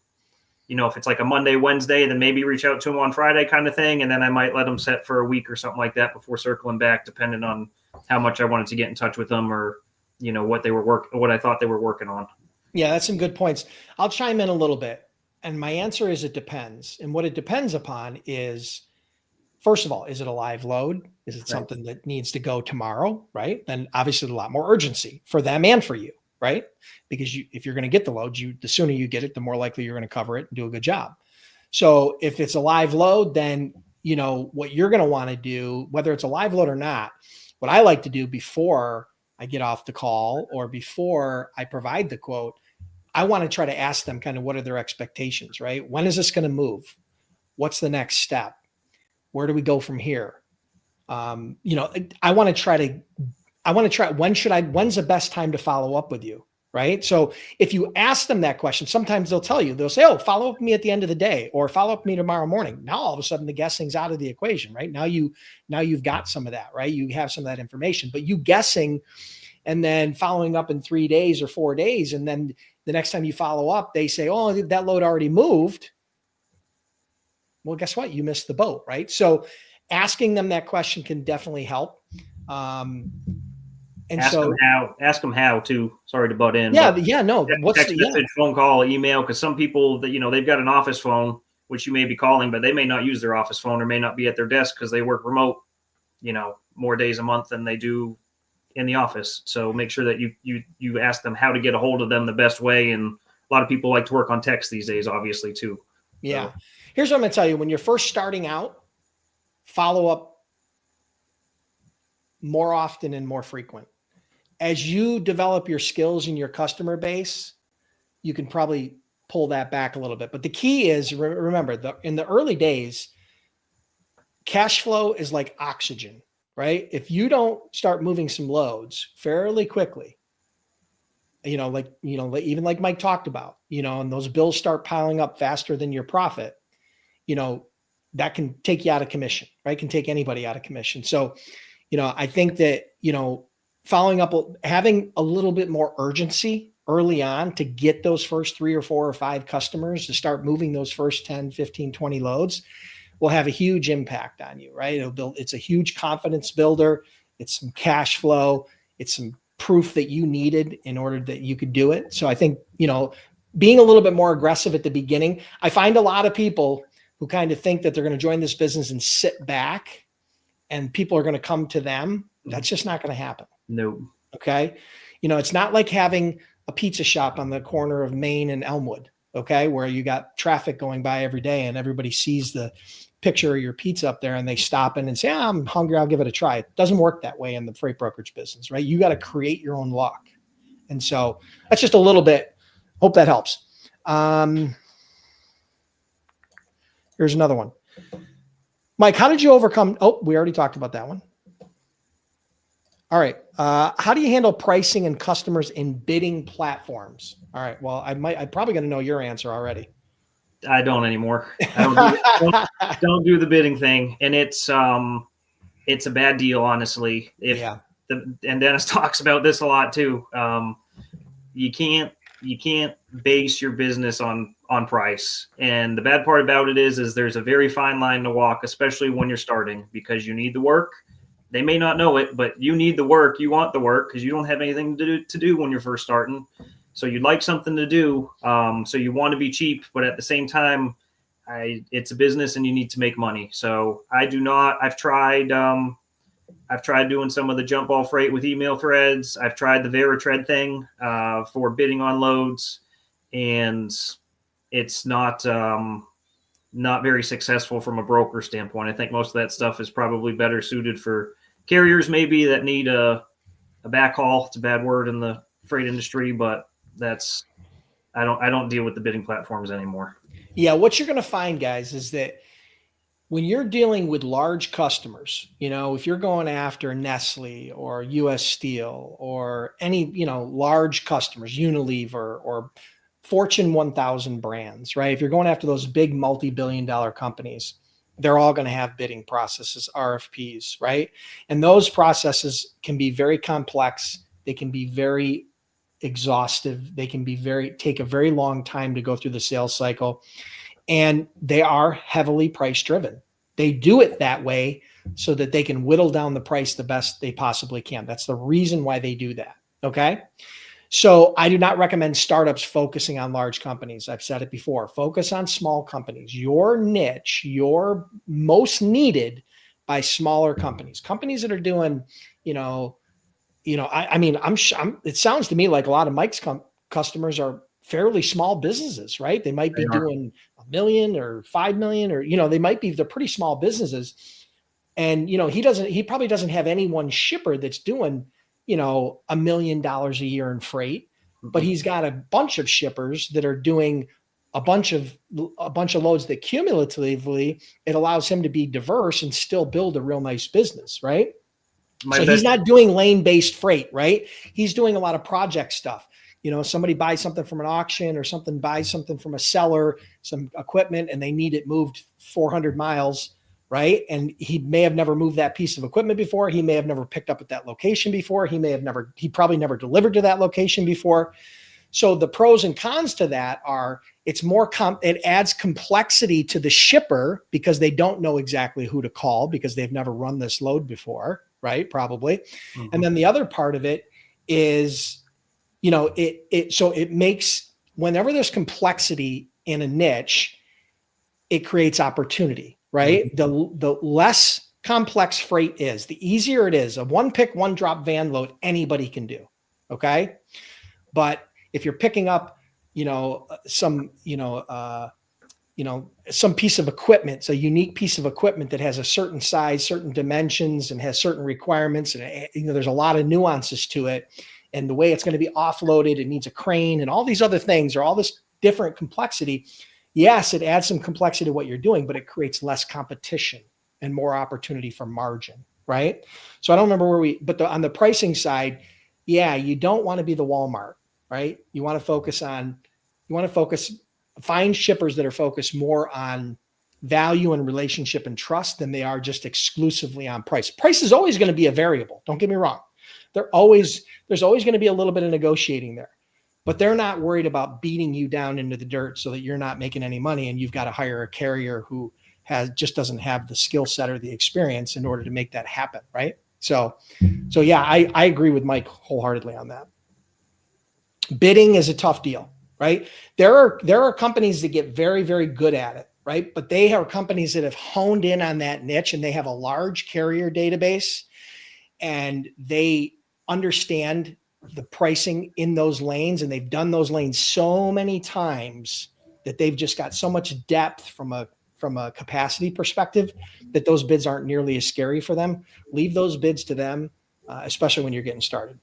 If it's like a Monday, Wednesday, then maybe reach out to them on Friday kind of thing. And then I might let them set for a week or something like that before circling back, depending on how much I wanted to get in touch with them or, what I thought they were working on. Yeah, that's some good points. I'll chime in a little bit. And my answer is it depends. And what it depends upon is, first of all, is it a live load? Is it something that needs to go tomorrow? Right. Then obviously a lot more urgency for them and for you. Right. Because if you're going to get the load, the sooner you get it, the more likely you're going to cover it and do a good job. So if it's a live load, then, what you're going to want to do, whether it's a live load or not, what I like to do before I get off the call or before I provide the quote, I want to try to ask them kind of what are their expectations, right? When is this going to move? What's the next step? Where do we go from here? I want to try, when's the best time to follow up with you? Right. So if you ask them that question, sometimes they'll tell you, they'll say, oh, follow up with me at the end of the day or follow up with me tomorrow morning. Now, all of a sudden the guessing's out of the equation, right? Now you've got some of that, right? You have some of that information, but you guessing and then following up in 3 days or 4 days. And then the next time you follow up, they say, oh, that load already moved. Well, guess what? You missed the boat, right? So asking them that question can definitely help. And ask them how too. Sorry to butt in. No. What's text message, phone call, email? Because some people that they've got an office phone, which you may be calling, but they may not use their office phone or may not be at their desk because they work remote. More days a month than they do in the office. So make sure that you ask them how to get a hold of them the best way. And a lot of people like to work on text these days, obviously too. Yeah. So. Here's what I'm going to tell you: when you're first starting out, follow up more often and more frequent. As you develop your skills in your customer base, you can probably pull that back a little bit. But the key is, remember, in the early days, cash flow is like oxygen, right? If you don't start moving some loads fairly quickly, even like Mike talked about, and those bills start piling up faster than your profit, that can take you out of commission, right? Can take anybody out of commission. So, I think that, following up, having a little bit more urgency early on to get those first 3 or 4 or 5 customers to start moving those first 10, 15, 20 loads will have a huge impact on you, right? It's a huge confidence builder. It's some cash flow. It's some proof that you needed in order that you could do it. So I think, being a little bit more aggressive at the beginning, I find a lot of people who kind of think that they're going to join this business and sit back and people are going to come to them. That's just not going to happen. No. Okay. It's not like having a pizza shop on the corner of Main and Elmwood. Okay. Where you got traffic going by every day and everybody sees the picture of your pizza up there and they stop in and say, I'm hungry, I'll give it a try. It doesn't work that way in the freight brokerage business, right? You got to create your own luck. And so that's just a little bit. Hope that helps. Here's another one. Mike, how did you overcome? Oh, we already talked about that one. All right. How do you handle pricing and customers in bidding platforms? All right. Well, I'm probably going to know your answer already. I don't anymore. I don't do the bidding thing. And it's a bad deal, honestly. And Dennis talks about this a lot too. You can't you can't base your business on price. And the bad part about it is there's a very fine line to walk, especially when you're starting, because you need the work. They may not know it, but you need the work. You want the work because you don't have anything to do when you're first starting. So you'd like something to do. So you want to be cheap, but at the same time, it's a business and you need to make money. So I've tried doing some of the jump ball freight with email threads. I've tried the VeriTread thing for bidding on loads, and it's not very successful from a broker standpoint. I think most of that stuff is probably better suited for carriers maybe that need a backhaul. It's a bad word in the freight industry, but I don't deal with the bidding platforms anymore. Yeah, what you're going to find, guys, is that when you're dealing with large customers, if you're going after Nestle or US Steel or any, large customers, Unilever or Fortune 1000 brands, right? If you're going after those big multi-billion-dollar companies, they're all going to have bidding processes, RFPs, right? And those processes can be very complex. They can be very exhaustive. They can be take a very long time to go through the sales cycle. And they are heavily price driven. They do it that way so that they can whittle down the price the best they possibly can. That's the reason why they do that. Okay. So I do not recommend startups focusing on large companies. I've said it before. Focus on small companies. Your niche, you're most needed by smaller companies. Companies that are doing, it sounds to me like a lot of Mike's customers are fairly small businesses, right? They might be doing $1 million or $5 million, or, they're pretty small businesses. And, he probably doesn't have any one shipper that's doing, $1 million a year in freight, but he's got a bunch of shippers that are doing a bunch of loads that cumulatively it allows him to be diverse and still build a real nice business, right? He's not doing lane-based freight, right? He's doing a lot of project stuff. Somebody buys something from an auction or buys something from a seller, some equipment, and they need it moved 400 miles, right? And he may have never moved that piece of equipment before. He may have never picked up at that location before. He probably never delivered to that location before. So the pros and cons to that are it adds complexity to the shipper because they don't know exactly who to call because they've never run this load before, right? Probably. Mm-hmm. And then the other part of it is, it makes, whenever there's complexity in a niche, it creates opportunity, right? Mm-hmm. The less complex freight is, the easier it is. A one pick, one drop van load, anybody can do. Okay. But if you're picking up, some piece of equipment, it's a unique piece of equipment that has a certain size, certain dimensions, and has certain requirements. And, there's a lot of nuances to it. And the way it's going to be offloaded, it needs a crane and all these other things, or all this different complexity. Yes, it adds some complexity to what you're doing, but it creates less competition and more opportunity for margin, right? So I don't remember but on the pricing side, you don't want to be the Walmart, right? You want to find shippers that are focused more on value and relationship and trust than they are just exclusively on price. Price is always going to be a variable. Don't get me wrong. There's always going to be a little bit of negotiating there, but they're not worried about beating you down into the dirt so that you're not making any money and you've got to hire a carrier who doesn't have the skill set or the experience in order to make that happen, right? So yeah, I agree with Mike wholeheartedly on that. Bidding is a tough deal, right? There are companies that get very, very good at it, right? But they are companies that have honed in on that niche and they have a large carrier database and they understand the pricing in those lanes, and they've done those lanes so many times that they've just got so much depth from a capacity perspective that those bids aren't nearly as scary for them. Leave those bids to them, especially when you're getting started.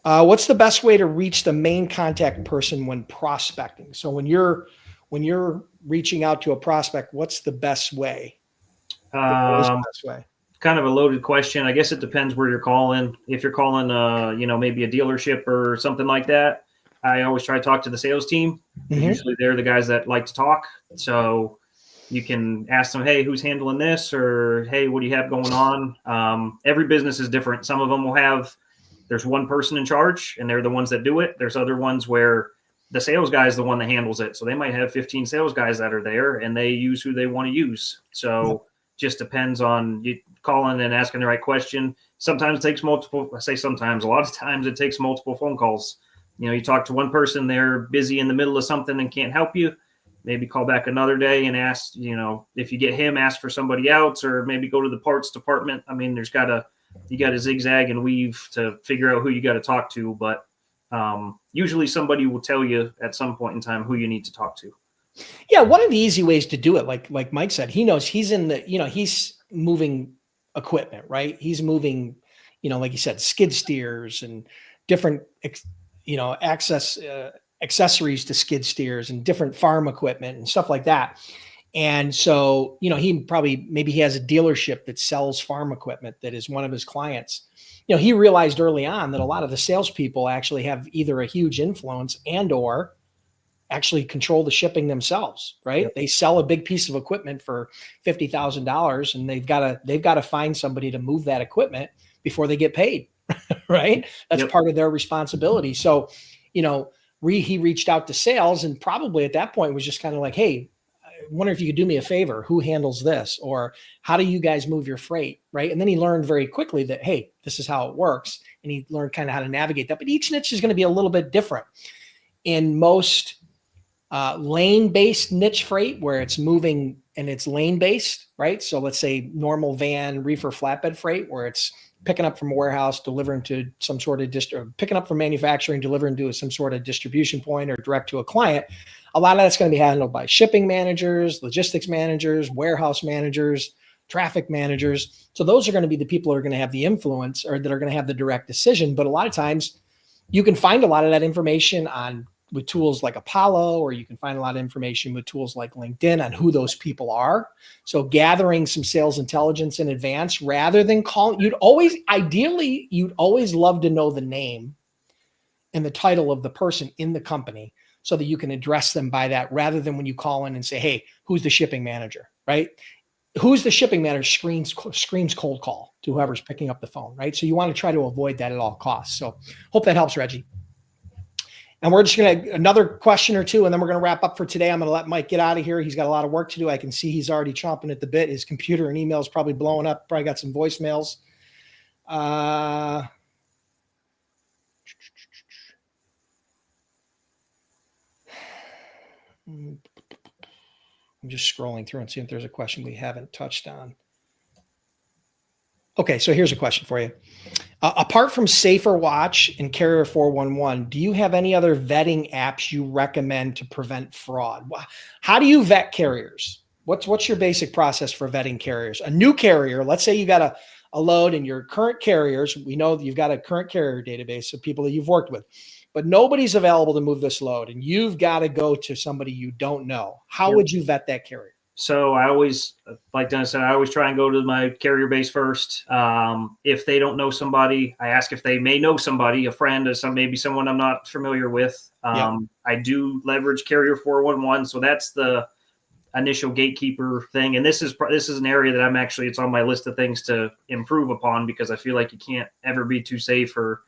What's the best way to reach the main contact person when prospecting? So when you're reaching out to a prospect, what's the best way? Kind of a loaded question. I guess it depends where you're calling. If you're calling, maybe a dealership or something like that, I always try to talk to the sales team. Mm-hmm. Usually they're the guys that like to talk. So you can ask them, hey, who's handling this? Or, hey, what do you have going on? Every business is different. Some of them will have there's one person in charge and they're the ones that do it. There's other ones where the sales guy is the one that handles it. So they might have 15 sales guys that are there and they use who they want to use. So just depends on you calling and asking the right question. Sometimes it takes multiple, I say sometimes, a lot of times it takes multiple phone calls. You know, you talk to one person, they're busy in the middle of something and can't help you. Maybe call back another day and ask, you know, if you get him, ask for somebody else, or maybe go to the parts department. I mean, you got to zigzag and weave to figure out who you got to talk to. But usually somebody will tell you at some point in time who you need to talk to. Yeah. One of the easy ways to do it, like Mike said, he knows he's in the, you know, he's moving equipment, right? He's moving, you know, like you said, skid steers and different, you know, accessories to skid steers and different farm equipment and stuff like that. And so, you know, maybe he has a dealership that sells farm equipment that is one of his clients. You know, he realized early on that a lot of the salespeople actually have either a huge influence and or actually control the shipping themselves, right? Yep. They sell a big piece of equipment for $50,000 and they've got to find somebody to move that equipment before they get paid, right? That's part of their responsibility. So, you know, he reached out to sales and probably at that point was just kind of like, hey, I wonder if you could do me a favor. Who handles this? Or how do you guys move your freight? Right. And then he learned very quickly that, hey, this is how it works. And he learned kind of how to navigate that. But each niche is going to be a little bit different. In most lane-based niche freight where it's moving and it's lane-based, right? So let's say normal van, reefer, flatbed freight where it's picking up from a warehouse, delivering to some sort of picking up from manufacturing, delivering to some sort of distribution point or direct to a client. A lot of that's going to be handled by shipping managers, logistics managers, warehouse managers, traffic managers. So those are going to be the people who are going to have the influence or that are going to have the direct decision. But a lot of times you can find a lot of that information with tools like Apollo, or you can find a lot of information with tools like LinkedIn on who those people are. So gathering some sales intelligence in advance rather than calling, you'd always love to know the name and the title of the person in the company so that you can address them by that rather than when you call in and say, hey, who's the shipping manager, right? Who's the shipping manager screams cold call to whoever's picking up the phone, right? So you want to try to avoid that at all costs. So hope that helps, Reggie. And we're just going to another question or two, and then we're going to wrap up for today. I'm going to let Mike get out of here. He's got a lot of work to do. I can see he's already chomping at the bit. His computer and email is probably blowing up. Probably got some voicemails. I'm just scrolling through and seeing if there's a question we haven't touched on. Okay, so here's a question for you. Apart from Safer Watch and Carrier 411, do you have any other vetting apps you recommend to prevent fraud? How do you vet carriers? What's your basic process for vetting carriers? A new carrier, let's say you got a load in your current carriers. We know that you've got a current carrier database of people that you've worked with, but nobody's available to move this load and you've got to go to somebody you don't know. How would you vet that carrier? So I always, like Dennis said, I always try and go to my carrier base first. If they don't know somebody, I ask if they may know somebody, a friend, or maybe someone I'm not familiar with. I do leverage Carrier 411, so that's the initial gatekeeper thing. And this is an area that it's on my list of things to improve upon because I feel like you can't ever be too safe or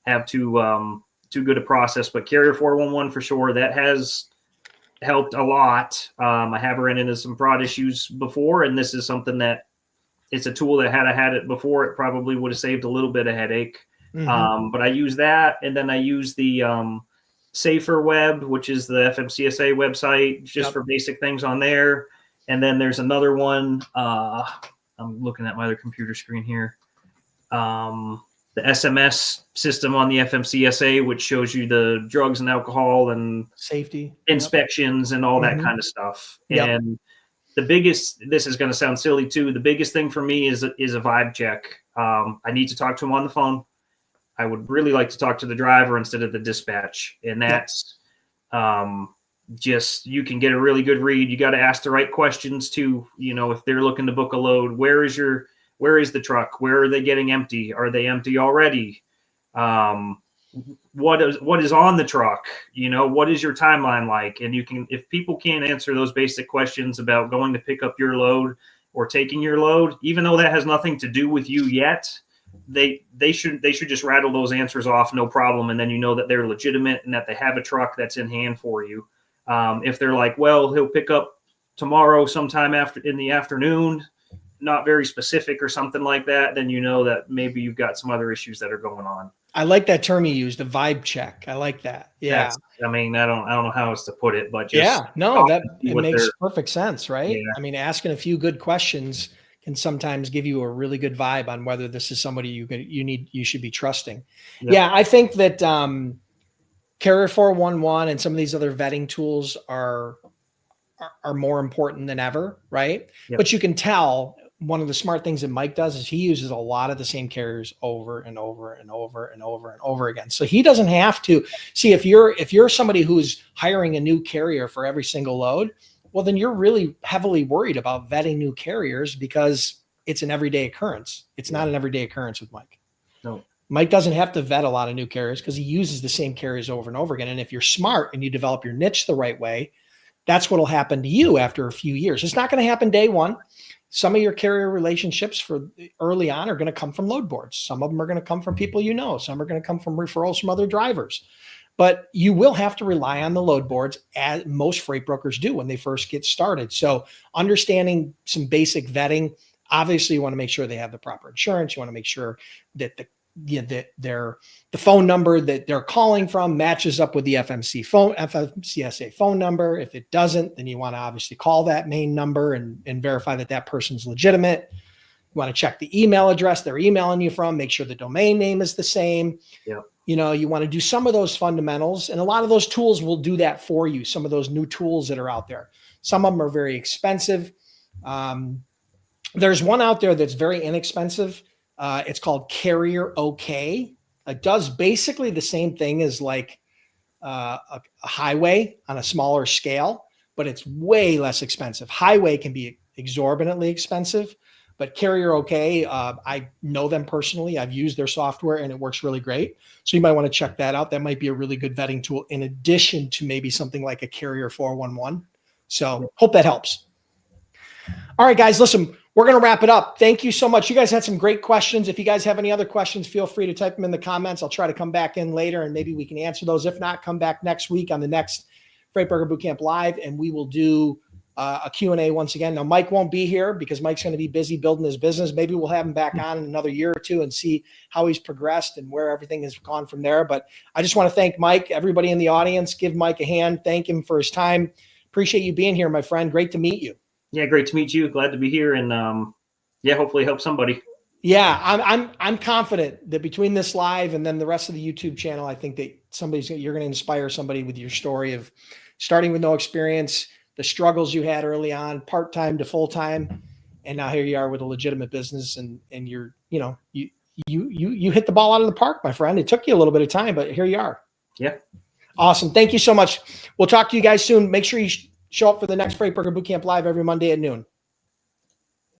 have too good a process. But Carrier 411 for sure, that has helped a lot. I have run into some fraud issues before, and this is something that it's a tool that had I had it before, it probably would have saved a little bit of headache. But I use that, and then I use the Safer Web, which is the FMCSA website, just for basic things on there. And then there's another one. I'm looking at my other computer screen here. The SMS system on the FMCSA, which shows you the drugs and alcohol and safety inspections and all that kind of stuff. And the biggest, this is going to sound silly too, the biggest thing for me is a vibe check. I need to talk to him on the phone. I would really like to talk to the driver instead of the dispatch. And that's just, you can get a really good read. You got to ask the right questions too. You know, if they're looking to book a load, where is the truck? Where are they getting empty? Are they empty already? What is on the truck? You know, what is your timeline like? And if people can't answer those basic questions about going to pick up your load or taking your load, even though that has nothing to do with you yet, they should just rattle those answers off, no problem, and then you know that they're legitimate and that they have a truck that's in hand for you. If they're like, well, he'll pick up tomorrow sometime in the afternoon, not very specific or something like that, then you know that maybe you've got some other issues that are going on. I like that term you used, a vibe check. I like that. Yeah. I mean, I don't know how else to put it, but just yeah, no, that it makes their, perfect sense, right? Yeah. I mean, asking a few good questions can sometimes give you a really good vibe on whether this is somebody you should be trusting. Yep. Yeah, I think that Carrier 411 and some of these other vetting tools are more important than ever, right? Yep. But you can tell one of the smart things that Mike does is he uses a lot of the same carriers over and over and over and over and over again. So he doesn't have to see if you're somebody who's hiring a new carrier for every single load, well, then you're really heavily worried about vetting new carriers because it's an everyday occurrence. It's not an everyday occurrence with Mike. No. Mike doesn't have to vet a lot of new carriers because he uses the same carriers over and over again. And if you're smart and you develop your niche the right way, that's what'll happen to you after a few years. It's not going to happen day one. Some of your carrier relationships for early on are going to come from load boards. Some of them are going to come from people you know. Some are going to come from referrals from other drivers. But you will have to rely on the load boards, as most freight brokers do when they first get started. So understanding some basic vetting, obviously you want to make sure they have the proper insurance. You want to make sure that the phone number that they're calling from matches up with the FMCSA phone number. If it doesn't, then you want to obviously call that main number and verify that person's legitimate. You want to check the email address they're emailing you from, make sure the domain name is the same. Yep. You know, you want to do some of those fundamentals, and a lot of those tools will do that for you. Some of those new tools that are out there, some of them are very expensive. There's one out there that's very inexpensive. It's called Carrier OK. It does basically the same thing as like a highway on a smaller scale, but it's way less expensive. Highway can be exorbitantly expensive, but Carrier OK, I know them personally. I've used their software and it works really great. So you might want to check that out. That might be a really good vetting tool in addition to maybe something like a Carrier 411. So hope that helps. All right, guys, listen, we're going to wrap it up. Thank you so much. You guys had some great questions. If you guys have any other questions, feel free to type them in the comments. I'll try to come back in later and maybe we can answer those. If not, come back next week on the next Freight Broker Bootcamp Live and we will do a Q&A once again. Now, Mike won't be here because Mike's going to be busy building his business. Maybe we'll have him back on in another year or two and see how he's progressed and where everything has gone from there. But I just want to thank Mike, everybody in the audience. Give Mike a hand. Thank him for his time. Appreciate you being here, my friend. Great to meet you. Yeah, great to meet you. Glad to be here, and hopefully help somebody. Yeah, I'm confident that between this live and then the rest of the YouTube channel, I think that you're going to inspire somebody with your story of starting with no experience, the struggles you had early on, part-time to full-time, and now here you are with a legitimate business, and you hit the ball out of the park, my friend. It took you a little bit of time, but here you are. Yeah. Awesome. Thank you so much. We'll talk to you guys soon. Make sure you show up for the next Freight Broker Bootcamp Live every Monday at noon.